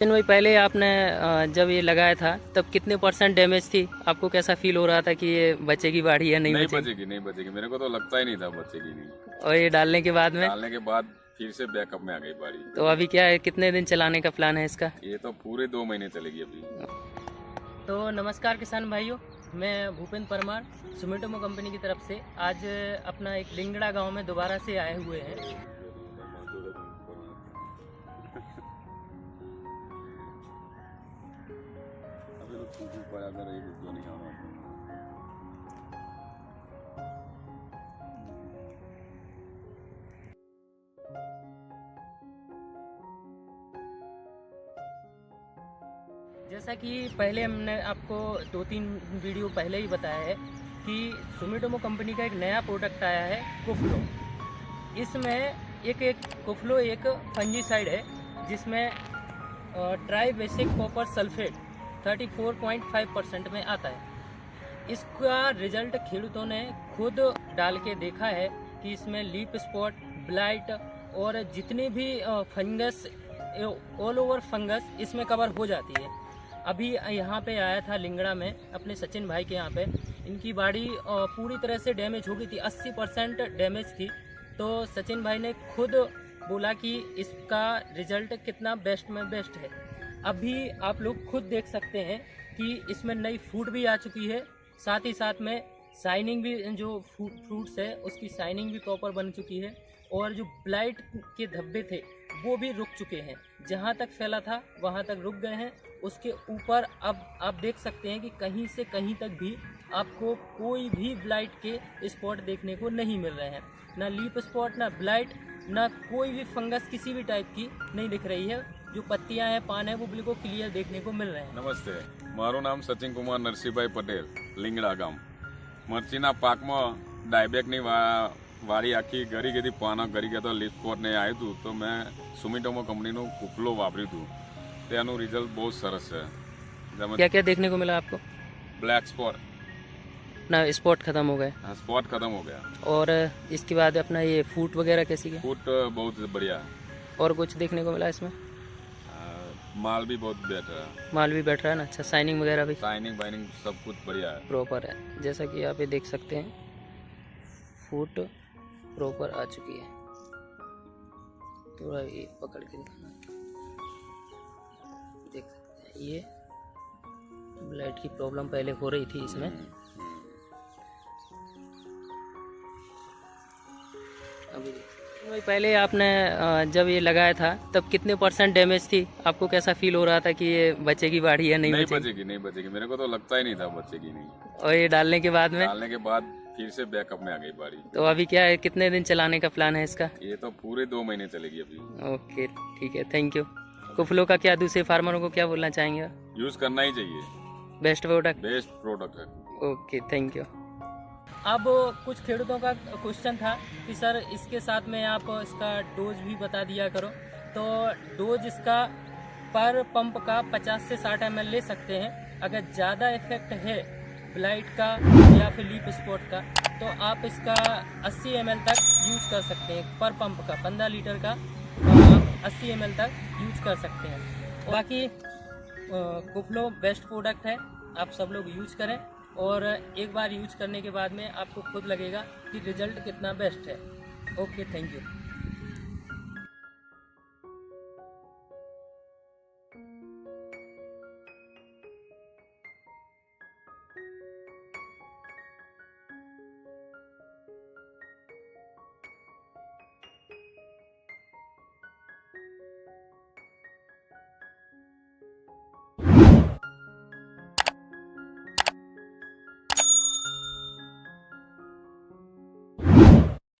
दिन भाई पहले आपने जब ये लगाया था तब कितने % डैमेज थी? आपको कैसा फील हो रहा था कि ये बचेगी बाड़ी या नहीं बचेगी? नहीं बचेगी। मेरे को तो लगता ही नहीं था बचेगी नहीं। और ये डालने के बाद फिर से बैकअप में आ गई बाड़ी। तो अभी क्या है, कितने दिन चलाने का प्लान है इसका? ये तो पूरे 2 महीने चलेगी अभी। तो नमस्कार किसान भाइयों, मैं भूपेंद्र परमार सुमिटोमो कंपनी की तरफ से आज अपना एक लिंगड़ा गांव में दोबारा से आए हुए हैं। जैसा कि पहले हमने आपको 2-3 वीडियो पहले ही बताया है कि सुमिटोमो कंपनी का एक नया प्रोडक्ट आया है कुफ्लो। इसमें एक कुफ्लो एक फंजीसाइड है जिसमें ट्राई बेसिक कॉपर सल्फेट 34.5% में आता है। इसका रिजल्ट खेडूतों ने खुद डाल के देखा है कि इसमें लीफ स्पॉट, ब्लाइट और जितनी भी फंगस, ऑल ओवर फंगस इसमें कवर हो जाती है। अभी यहाँ पे आया था लिंगड़ा में अपने सचिन भाई के यहाँ पे, इनकी बाड़ी पूरी तरह से डैमेज हो गई थी, 80% डैमेज थी। तो सचिन भाई ने खुद बोला कि इसका रिजल्ट कितना बेस्ट में बेस्ट है। अभी आप लोग खुद देख सकते हैं कि इसमें नई फूट भी आ चुकी है, साथ ही साथ में शाइनिंग भी, जो फ्रूट्स है उसकी शाइनिंग भी प्रॉपर बन चुकी है और जो ब्लाइट के धब्बे थे वो भी रुक चुके हैं। जहाँ तक फैला था वहाँ तक रुक गए हैं। उसके ऊपर अब आप देख सकते हैं कि कहीं से कहीं तक भी आपको कोई भी ब्लाइट के स्पॉट देखने को नहीं मिल रहे हैं। ना लीफ स्पॉट, ना ब्लाइट, ना कोई भी फंगस किसी भी टाइप की नहीं दिख रही है। जो पत्तियां हैं, पान है, वो बिल्कुल क्लियर देखने को मिल रहे हैं। नमस्ते, मारू नाम सचिन कुमार नरसिंहभाई पटेल, लिंगड़ा गाम। मरचीना पाक में डायबेकनी વારી આખી ગરી ગઈ પાના ગરી ગયા તો લીફ સ્પોટ ને આવ્યું હતું તો મેં સુમિટોમો કંપનીનું કુફલો વાપર્યું હતું તેનું રિઝલ્ટ બહુ સરસ છે। क्या क्या देखने को मिला आपको? ब्लैक स्पॉट ना स्पॉट खत्म हो गए स्पॉट खत्म हो गया और इसके बाद अपना ये फूट वगैरह कैसी है? फूट बहुत बढ़िया है और कुछ देखने को मिला इसमें? माल भी बहुत बेटर है। माल भी बैठ रहा है ना? अच्छा, शाइनिंग वगैरह भी शाइनिंग वाइनिंग सब कुछ बढ़िया है, प्रॉपर है। जैसा कि आप ये देख सकते हैं, फूट प्रॉपर आ चुकी है। थोड़ा ये पकड़ के दिखाना, देख सकते हैं ये ब्लाइट की प्रॉब्लम पहले हो रही थी इसमें। अभी भाई पहले आपने जब ये लगाया था तब कितने % डैमेज थी? आपको कैसा फील हो रहा था कि ये बचेगी बाड़ी या नहीं बचेगी? नहीं बचेगी। मेरे को तो लगता ही नहीं था बचेगी नहीं। और ये डालने के बाद फिर से बैकअप में आ गई बाड़ी। तो अभी क्या है, कितने दिन चलाने का प्लान है इसका? ये तो पूरे 2 महीने चलेगी अभी। ओके, ठीक है, थैंक यू। कुफलो का क्या दूसरे फार्मरों को क्या बोलना चाहेंगे? यूज करना ही चाहिए, बेस्ट प्रोडक्ट है। Okay, thank you. अब कुछ खेडूतों का क्वेश्चन था कि सर इसके साथ में आप इसका डोज भी बता दिया करो। तो डोज इसका पर पंप का 50 से 60 ml ले सकते हैं। अगर ज़्यादा इफेक्ट है ब्लाइट का या फिर लीफ स्पॉट का तो आप इसका 80 ml तक यूज कर सकते हैं। पर पंप का 15 लीटर का आप 80 ml तक यूज कर सकते हैं। बाकी कुफलो बेस्ट प्रोडक्ट है, आप सब लोग यूज करें और एक बार यूज करने के बाद में आपको खुद लगेगा कि रिजल्ट कितना बेस्ट है। Okay, thank you.